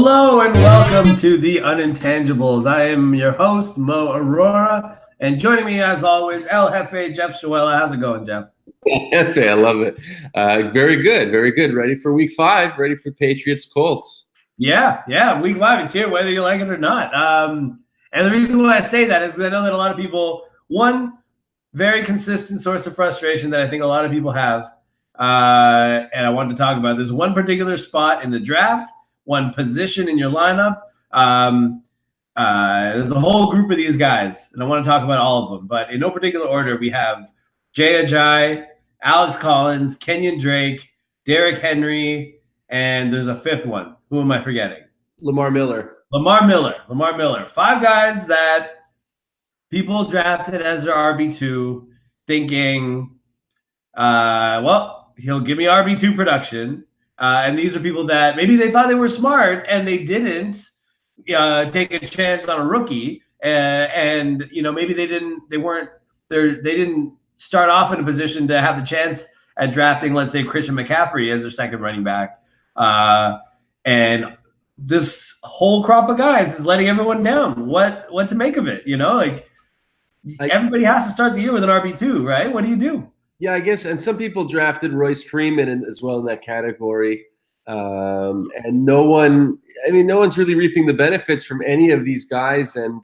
Hello and welcome to the Unintangibles. I am your host, Mo Aurora, and joining me as always, El Jefe, Jeff Shuela. How's it going, Jeff? Jefe, I love it. Very good, very good. Ready for week 5, ready for Patriots Colts. Yeah, week 5, it's here, whether you like it or not. And the reason why I say that is because I know that a lot of people, one very consistent source of frustration that I think a lot of people have, and I wanted to talk about, there's one particular spot in the draft, one position in your lineup. There's a whole group of these guys, and I want to talk about all of them. But in no particular order, we have Jay Ajayi, Alex Collins, Kenyon Drake, Derrick Henry, and there's a fifth one. Who am I forgetting? Lamar Miller. Lamar Miller. 5 guys that people drafted as their RB2 thinking, well, he'll give me RB2 production. And these are people that maybe they thought they were smart and they didn't take a chance on a rookie, and maybe they didn't start off in a position to have the chance at drafting, let's say, Christian McCaffrey as their second running back. And this whole crop of guys is letting everyone down. What to make of it? Everybody has to start the year with an RB2, right? What do you do? Yeah, I guess, and some people drafted Royce Freeman as well in that category, and no one's really reaping the benefits from any of these guys. And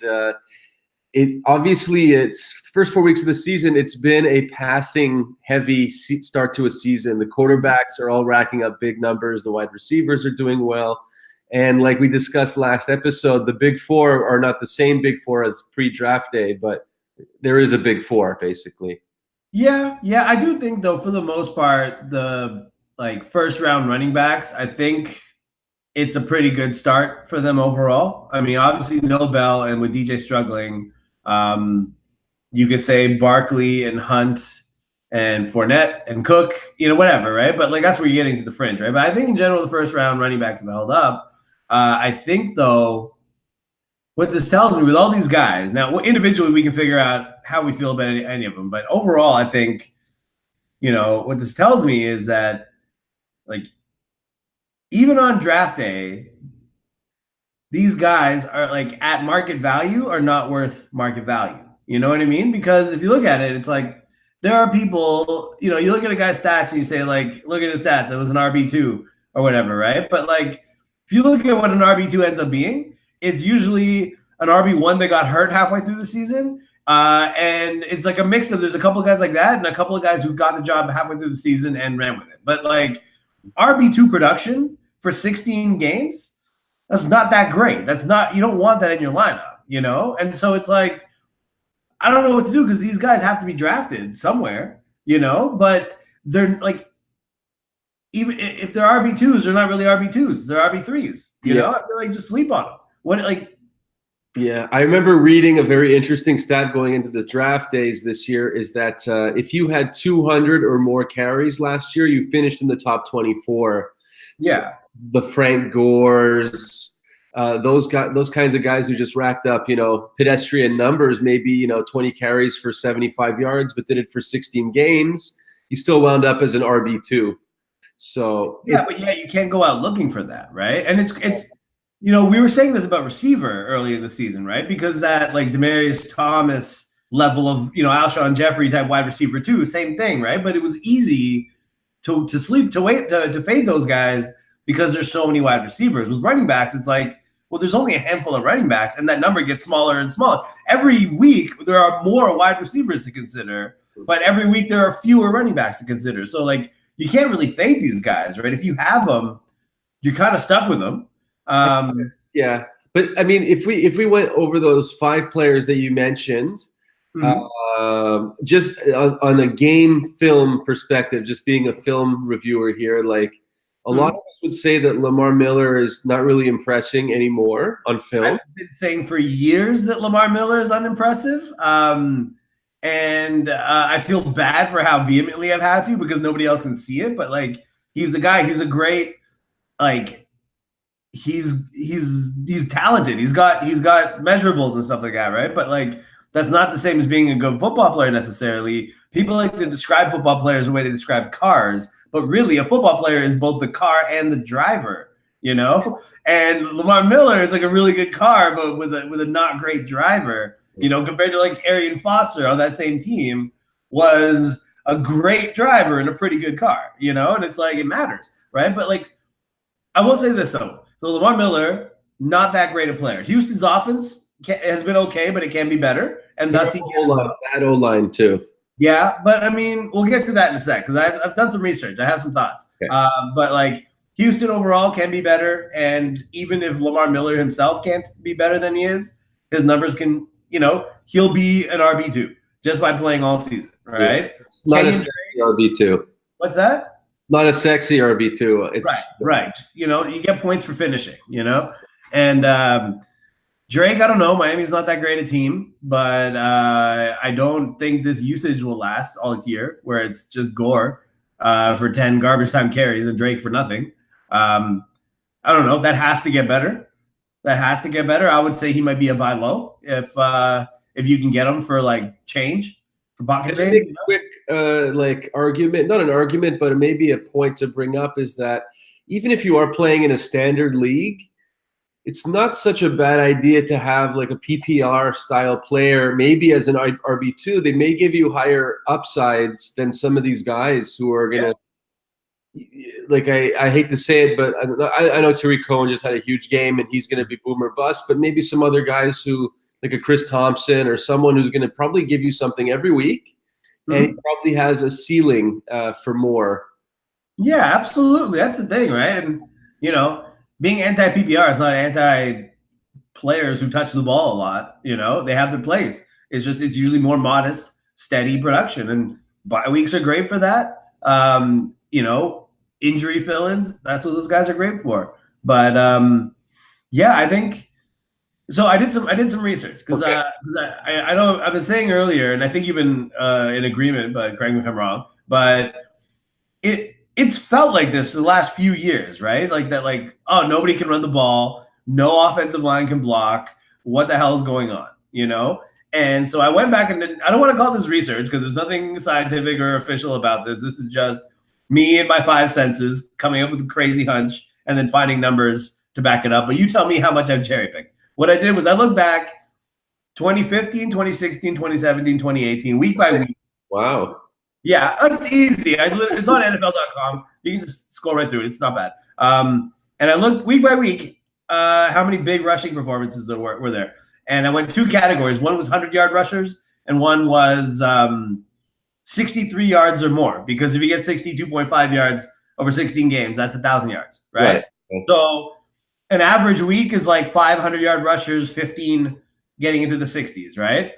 it's first 4 weeks of the season. It's been a passing heavy start to a season. The quarterbacks are all racking up big numbers. The wide receivers are doing well, and like we discussed last episode, the big four are not the same big four as pre-draft day, but there is a big four basically. Yeah, I do think, though, for the most part, the first round running backs, I think it's a pretty good start for them overall. I mean, obviously no Bell, and with DJ struggling, you could say Barkley and Hunt and Fournette and Cook, whatever, right? But that's where you're getting to the fringe, right? But I think in general the first round running backs have held up. I think, though, what this tells me with all these guys, now individually we can figure out how we feel about any of them, but overall I think, what this tells me is that, even on draft day, these guys are at market value are not worth market value. You know what I mean? Because if you look at it, it's there are people, you look at a guy's stats and you say, look at his stats, it was an RB2 or whatever, right? But if you look at what an RB2 ends up being, it's usually an RB1 that got hurt halfway through the season. And it's a mix of, there's a couple of guys like that and a couple of guys who got the job halfway through the season and ran with it. But RB2 production for 16 games, that's not that great. You don't want that in your lineup, And so it's I don't know what to do, because these guys have to be drafted somewhere, but they're even if they're RB2s, they're not really RB2s. They're RB3s, I feel just sleep on them. Yeah, I remember reading a very interesting stat going into the draft days this year is that if you had 200 or more carries last year, you finished in the top 24. Yeah. So the Frank Gores, those kinds of guys who just racked up, pedestrian numbers, maybe, 20 carries for 75 yards, but did it for 16 games, you still wound up as an RB2. So but you can't go out looking for that, right? And it's we were saying this about receiver earlier this season, right? Because that Demaryius Thomas level of Alshon Jeffrey type wide receiver too, same thing, right? But it was easy to fade those guys because there's so many wide receivers. With running backs, it's well, there's only a handful of running backs, and that number gets smaller and smaller. Every week there are more wide receivers to consider, but every week there are fewer running backs to consider. So you can't really fade these guys, right? If you have them, you're kind of stuck with them. Yeah, but I mean, if we went over those 5 players that you mentioned, just on a game film perspective, just being a film reviewer here, a lot of us would say that Lamar Miller is not really impressing anymore on film. I've been saying for years that Lamar Miller is unimpressive. And I feel bad for how vehemently I've had to, because nobody else can see it. But he's a guy. He's a great he's talented. He's got measurables and stuff like that, right? But that's not the same as being a good football player necessarily. People like to describe football players the way they describe cars, but really a football player is both the car and the driver. And Lamar Miller is like a really good car, but with a not great driver, compared to like Arian Foster on that same team was a great driver and a pretty good car, and it's like it matters, right? But like I will say this though. So Lamar Miller, not that great a player. Houston's offense has been okay, but it can be better, and thus he can. That O-line too. Yeah, but I mean, we'll get to that in a sec because I've done some research. I have some thoughts. Okay. But like Houston overall can be better, and even if Lamar Miller himself can't be better than he is, his numbers can. He'll be an RB2 just by playing all season, right? Yeah, it's not a sexy RB2. What's that? Not a sexy RB2. It's right. You get points for finishing. And Drake, I don't know. Miami's not that great a team, but I don't think this usage will last all year, where it's just Gore for 10 garbage time carries and Drake for nothing. I don't know. That has to get better. I would say he might be a buy low if you can get him for like change for pocket change. Quick like argument, not an argument, but maybe a point to bring up is that even if you are playing in a standard league, it's not such a bad idea to have like a PPR style player, maybe as an RB2. They may give you higher upsides than some of these guys who are going to, like, I hate to say it, but I know Tariq Cohen just had a huge game and he's going to be boom or bust, but maybe some other guys who, like a Chris Thompson or someone who's going to probably give you something every week, and he probably has a ceiling for more. Yeah, absolutely. That's the thing, right? And, being anti-PPR is not anti-players who touch the ball a lot. They have their place. It's usually more modest, steady production. And bye weeks are great for that. Injury fill-ins, that's what those guys are great for. But, I think – so I did some research because I know I've been saying earlier, and I think you've been in agreement, but correct me if I'm wrong, but it's felt like this for the last few years, right? Like that, like, oh, nobody can run the ball. No offensive line can block. What the hell is going on, And so I went back and I don't want to call this research because there's nothing scientific or official about this. This is just me and my five senses coming up with a crazy hunch and then finding numbers to back it up. But you tell me how much I've cherry picked. What I did was I looked back 2015, 2016, 2017, 2018, week by week. Wow. Yeah, it's easy. It's on NFL.com. You can just scroll right through it. It's not bad. And I looked week by week how many big rushing performances there were there. And I went two categories. One was 100-yard rushers, and one was 63 yards or more. Because if you get 62.5 yards over 16 games, that's 1,000 yards, right? So an average week is like 500-yard rushers, 15 getting into the 60s, right?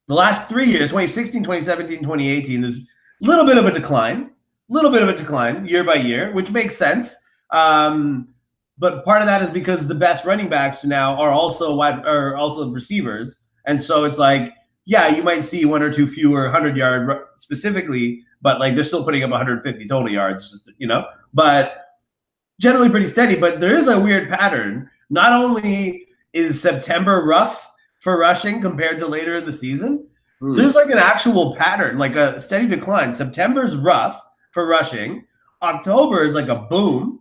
The last 3 years, 2016, 2017, 2018, there's a little bit of a decline year by year, which makes sense. But part of that is because the best running backs now are also receivers. And so it's like, yeah, you might see one or two fewer 100-yard specifically, but like they're still putting up 150 total yards, but generally pretty steady. But there is a weird pattern. Not only is September rough for rushing compared to later in the season, there's like an actual pattern, like a steady decline. September's rough for rushing. October is like a boom.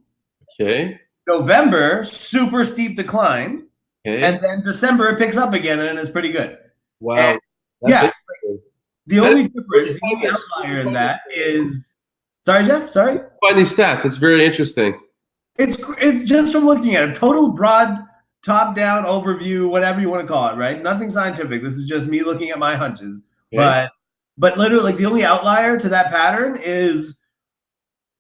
Okay. November, super steep decline. Okay. And then December, it picks up again and it's pretty good. Wow. The only difference, the only outlier in that is – sorry, Jeff? Sorry? Find these stats. It's very interesting. It's just from looking at it, total broad – top-down overview, whatever you want to call it, right? Nothing scientific. This is just me looking at my hunches. Okay. But literally, like the only outlier to that pattern is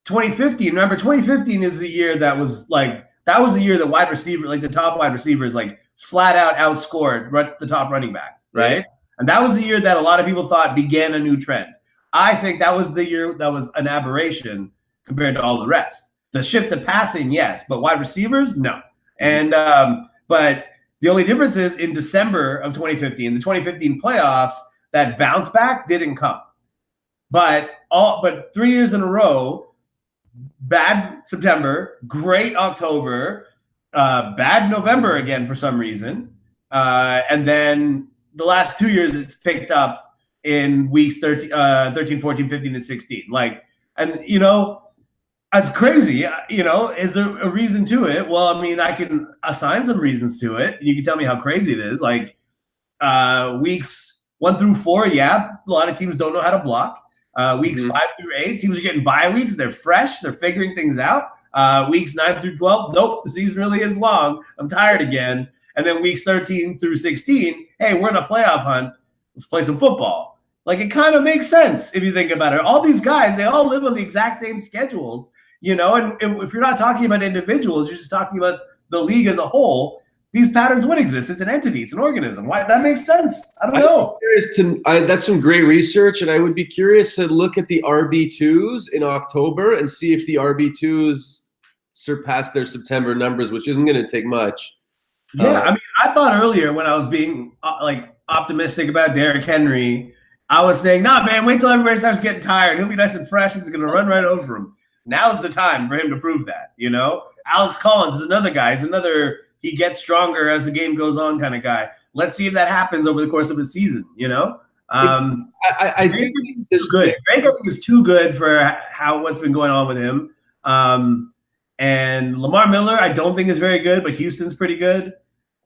2015. Remember, 2015 is the year that was the year that wide receiver, like the top wide receivers, like flat out outscored the top running backs, right? Yeah. And that was the year that a lot of people thought began a new trend. I think that was the year that was an aberration compared to all the rest. The shift to passing, yes, but wide receivers, no. And but the only difference is in December of 2015, the 2015 playoffs, that bounce back didn't come. But 3 years in a row, bad September, great October, bad November again for some reason. And then the last 2 years it's picked up in weeks 13, 14, 15, and 16. It's crazy. Is there a reason to it? Well, I mean, I can assign some reasons to it. You can tell me how crazy it is. Like weeks 1 through 4, yeah, a lot of teams don't know how to block. Weeks 5 through 8, teams are getting bye weeks. They're fresh. They're figuring things out. Weeks 9 through 12, nope, the season really is long. I'm tired again. And then weeks 13 through 16, hey, we're in a playoff hunt. Let's play some football. Like, it kind of makes sense if you think about it. All these guys, they all live on the exact same schedules, and if you're not talking about individuals, you're just talking about the league as a whole. These patterns would exist. It's an entity. It's an organism. Why? That makes sense. I don't know. That's some great research, and I would be curious to look at the RB2s in October and see if the RB2s surpass their September numbers, which isn't going to take much. Yeah, I mean, I thought earlier when I was being optimistic about Derrick Henry, I was saying, nah, man, wait till everybody starts getting tired. He'll be nice and fresh, and it's going to run right over him. Now's the time for him to prove that, Alex Collins is another guy. He's another he gets stronger as the game goes on kind of guy. Let's see if that happens over the course of the season, I think it's good. Drake, I think, is too good for what's been going on with him. And Lamar Miller, I don't think is very good, but Houston's pretty good.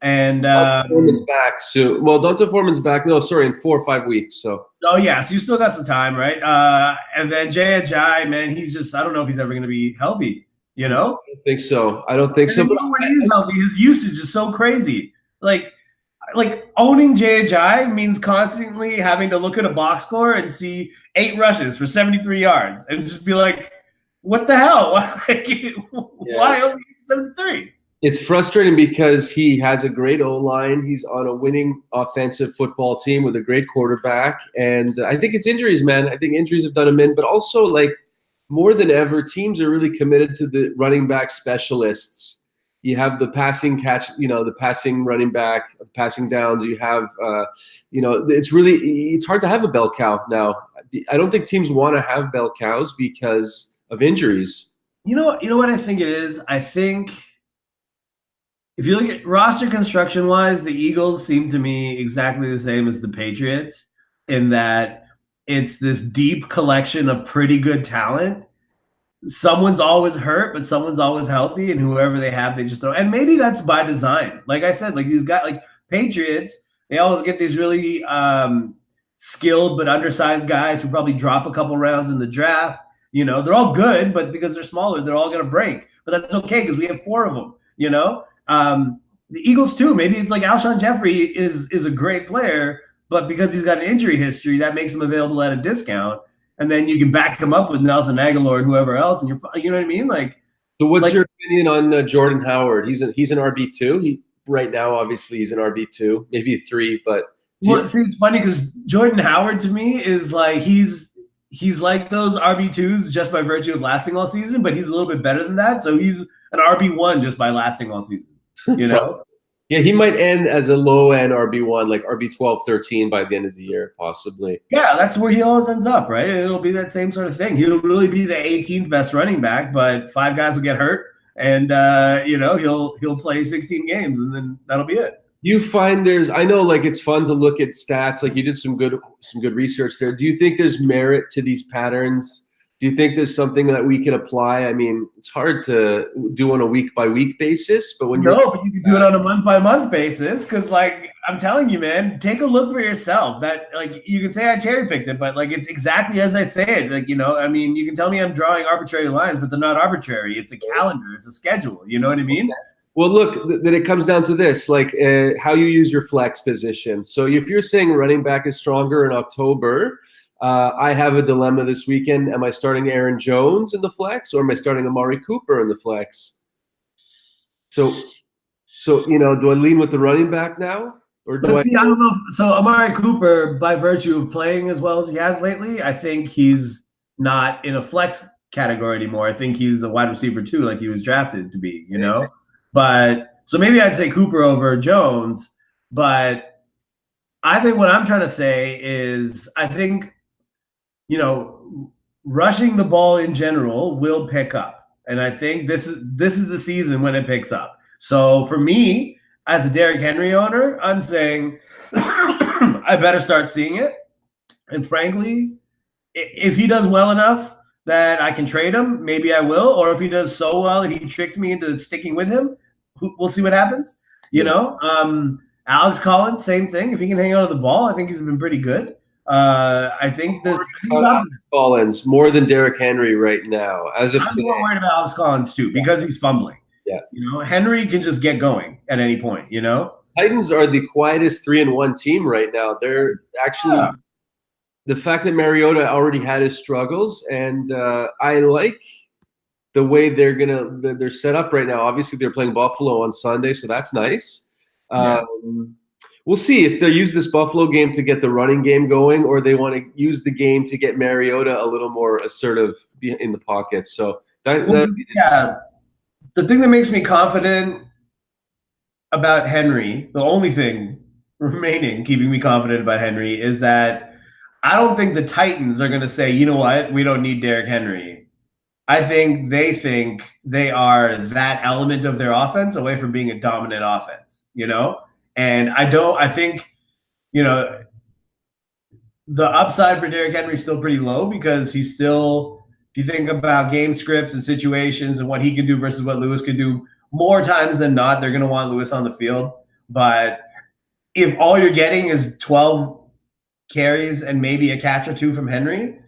And Foreman's back soon. Well, Donta Foreman's back. No, sorry, in 4 or 5 weeks. So. Oh yeah, so you still got some time, right? And then Jay Ajayi, man, he's just, I don't know if he's ever going to be healthy. I don't think so. I don't think so. But when he is healthy, his usage is so crazy. Like owning Jay Ajayi means constantly having to look at a box score and see 8 rushes for 73 yards and just be like, what the hell? Why only 73? It's frustrating because he has a great O-line. He's on a winning offensive football team with a great quarterback. And I think it's injuries, man. I think injuries have done him in. But also, more than ever, teams are really committed to the running back specialists. You have the passing catch, the passing running back, passing downs. You have, it's hard to have a bell cow now. I don't think teams want to have bell cows because of injuries. You know what I think it is? I think if you look at roster construction wise, the Eagles seem to me exactly the same as the Patriots in that it's this deep collection of pretty good talent. Someone's always hurt, but someone's always healthy, and whoever they have, they just throw. And maybe that's by design. Like I said, these guys, Patriots, they always get these really skilled but undersized guys who probably drop a couple rounds in the draft. They're all good, but because they're smaller, they're all going to break. But that's okay because we have 4 of them, The Eagles too, maybe it's like Alshon Jeffrey is a great player, but because he's got an injury history, that makes him available at a discount. And then you can back him up with Nelson Aguilar and whoever else, and you know what I mean? So what's your opinion on Jordan Howard? He's an RB2. Right now, obviously, he's an RB2, maybe 3, but. See, it's funny because Jordan Howard to me is he's like those RB2s just by virtue of lasting all season, but he's a little bit better than that. So he's an RB1 just by lasting all season, Yeah, he might end as a low-end RB1, like RB12, 13 by the end of the year, possibly. Yeah, that's where he always ends up, right? It'll be that same sort of thing. He'll really be the 18th best running back, but 5 guys will get hurt, and he'll play 16 games, and then that'll be it. You find I know it's fun to look at stats, you did some good research there. Do you think there's merit to these patterns? Do you think there's something that we can apply? I mean, it's hard to do on a week-by-week basis, but but you can do it on a month-by-month basis because, I'm telling you, man, take a look for yourself. That, you can say I cherry-picked it, but, it's exactly as I say it. I mean, you can tell me I'm drawing arbitrary lines, but they're not arbitrary. It's a calendar. It's a schedule. You know what I mean? Well, look, then it comes down to this, how you use your flex position. So if you're saying running back is stronger in October, I have a dilemma this weekend. Am I starting Aaron Jones in the flex, or am I starting Amari Cooper in the flex? So do I lean with the running back now, or do I don't know. So Amari Cooper, by virtue of playing as well as he has lately, I think he's not in a flex category anymore. I think he's a wide receiver too, like he was drafted to be. But so maybe I'd say Cooper over Jones. But I think what I'm trying to say is I think, rushing the ball in general will pick up. And I think this is the season when it picks up. So for me, as a Derrick Henry owner, I'm saying I better start seeing it. And frankly, if he does well enough, that I can trade him, maybe I will. Or if he does so well that he tricks me into sticking with him, we'll see what happens. You Yeah. know, Alex Collins, same thing. If he can hang on to the ball, I think he's been pretty good. I think there's. Alex Collins more than Derrick Henry right now, as of I'm today. more worried about Alex Collins too because he's fumbling. Yeah. You know, Henry can just get going at any point. You know, Titans are the quietest 3-1 team right now. They're actually the fact that Mariota already had his struggles, and I like the way they're set up right now. Obviously, they're playing Buffalo on Sunday, so that's nice. We'll see if they use this Buffalo game to get the running game going, or they want to use the game to get Mariota a little more assertive in the pocket. So yeah, the thing that makes me confident about Henry, the only thing remaining keeping me confident about Henry is that I don't think the Titans are going to say, you know what, we don't need Derrick Henry. I think they are that element of their offense away from being a dominant offense, you know? And I think, you know, the upside for Derrick Henry is still pretty low because he's still, if you think about game scripts and situations and what he can do versus what Lewis could do, more times than not, they're going to want Lewis on the field. But if all you're getting is 12 carries and maybe a catch or two from Henry,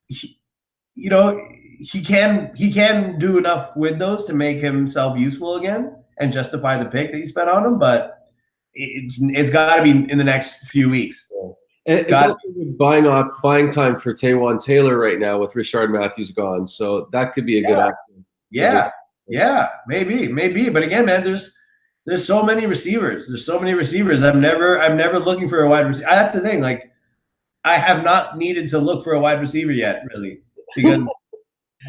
you know, he can do enough with those to make himself useful again and justify the pick that you spent on him. But it's got to be in the next few weeks. It's also buying time for Taywan Taylor right now with Rishard Matthews gone, so that could be a good option. Yeah, maybe. But again, man, there's so many receivers. I'm never looking for a wide receiver. That's the thing. Like, I have not needed to look for a wide receiver yet, really, because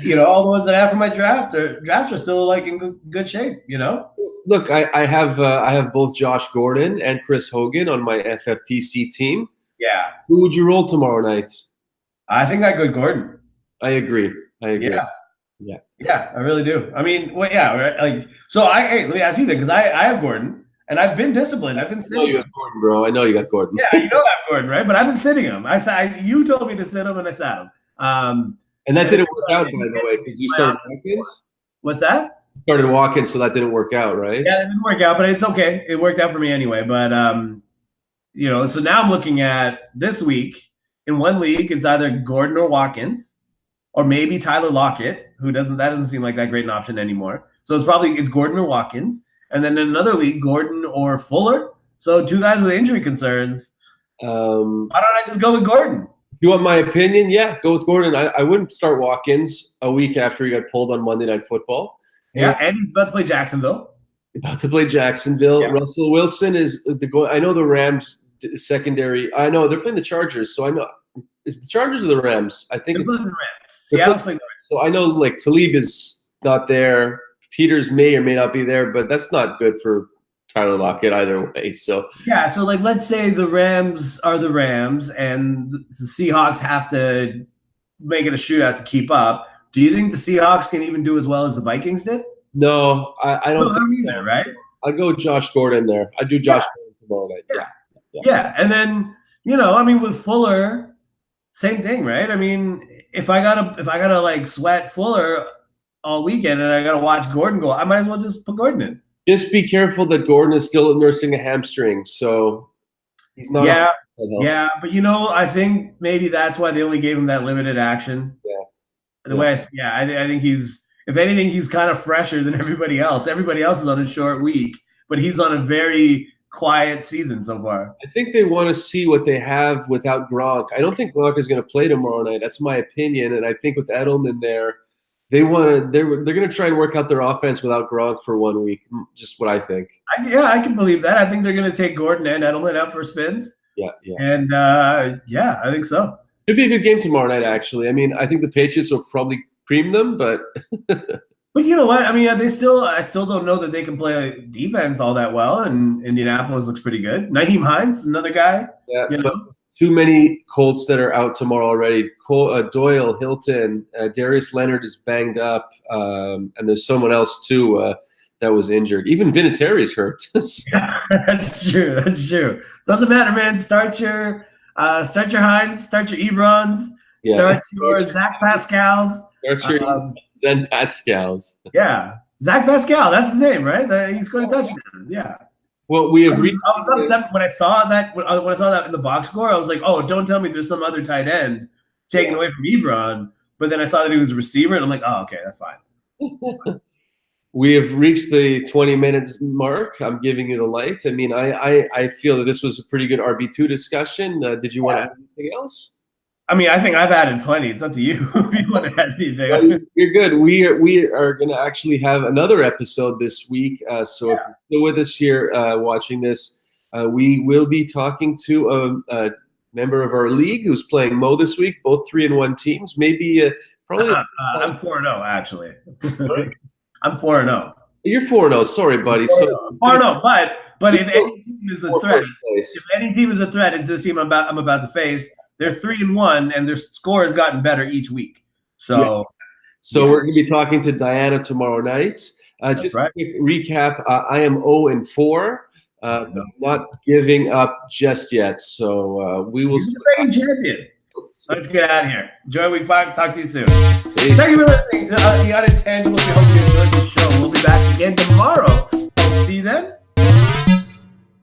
you know all the ones that I have for my drafts are still like in good shape. You know. Look, I have both Josh Gordon and Chris Hogan on my FFPC team. Yeah. Who would you roll tomorrow night? I think I go Gordon. I agree. Yeah, I really do. I mean, well, yeah, right? Like, so hey, let me ask you then, because I have Gordon, and I've been disciplined. I've been sitting. You got Gordon, bro. I know you got Gordon. Yeah, you know I have Gordon, right? But I've been sitting him. You told me to sit him, and I sat him. And that didn't work out, by the way, because you started Watkins. What's that? Started Watkins, so that didn't work out, right? Yeah, it didn't work out, but it's okay. It worked out for me anyway. But you know, so now I'm looking at this week in one league, it's either Gordon or Watkins, or maybe Tyler Lockett, that doesn't seem like that great an option anymore. So it's Gordon or Watkins, and then in another league, Gordon or Fuller. So two guys with injury concerns. Why don't I just go with Gordon? You want my opinion? Yeah, go with Gordon. I wouldn't start Watkins a week after he got pulled on Monday Night Football. Yeah, and he's about to play Jacksonville. Yeah. Russell Wilson is I know the Rams secondary. I know they're playing the Chargers, so I know it's the Chargers or the Rams. I think it's the Rams. Seattle's playing the Rams. So I know like Talib is not there. Peters may or may not be there, but that's not good for Tyler Lockett either way. So yeah, so like let's say the Rams are the Rams and the Seahawks have to make it a shootout to keep up. Do you think the Seahawks can even do as well as the Vikings did? No, I don't think either, right? I'll go Josh Gordon there. I do Josh Gordon tomorrow night. Yeah. And then, you know, I mean with Fuller, same thing, right? I mean, if I gotta like sweat Fuller all weekend and I gotta watch Gordon go, I might as well just put Gordon in. Just be careful that Gordon is still nursing a hamstring, so he's not. Yeah, but you know, I think maybe that's why they only gave him that limited action. I think if anything, he's kind of fresher than everybody else. Everybody else is on a short week, but he's on a very quiet season so far. I think they want to see what they have without Gronk. I don't think Gronk is going to play tomorrow night. That's my opinion, and I think with Edelman there, they're going to try and work out their offense without Gronk for 1 week. Just what I think. I can believe that. I think they're going to take Gordon and Edelman out for spins. Yeah. And I think so. Should be a good game tomorrow night, actually. I mean, I think the Patriots will probably cream them, but but you know what? I mean, I still don't know that they can play defense all that well, and Indianapolis looks pretty good. Naheem Hines is another guy. Yeah, but too many Colts that are out tomorrow already. Doyle, Hilton, Darius Leonard is banged up, and there's someone else too that was injured. Even Vinatieri's hurt. Yeah, that's true. Doesn't matter, man. Start your Hines, start your Ebrons. Yeah. Start your Zach Pascal's. Start your Zen Pascals. Yeah. Zach Pascal, that's his name, right? He scored a touchdown. Yeah. Well, we have I was upset when I saw that in the box score. I was like, oh, don't tell me there's some other tight end taken away from Ebron. But then I saw that he was a receiver, and I'm like, oh, okay, that's fine. We have reached the 20 minutes mark. I'm giving you the light. I mean, I feel that this was a pretty good RB2 discussion. Did you want to add anything else? I mean, I think I've added plenty. It's up to you if you want to add anything. Well, you're good. We are going to actually have another episode this week. So if you're still with us here watching this, we will be talking to a member of our league who's playing Mo this week. Both 3-1 teams. Maybe probably. I'm 4-0 actually. I'm 4-0. You're 4-0. Sorry, buddy. So 4-0. But if any team is a threat, it's this team I'm about to face. They're 3-1, and their score has gotten better each week. So, we're going to be talking to Diana tomorrow night. Just a quick recap: I am 0-4, not giving up just yet. So we will. He's the reigning champion. Let's get out of here. Enjoy week 5. Talk to you soon. Thank you for listening to the Unintangibles. We hope you enjoyed the show. We'll be back again tomorrow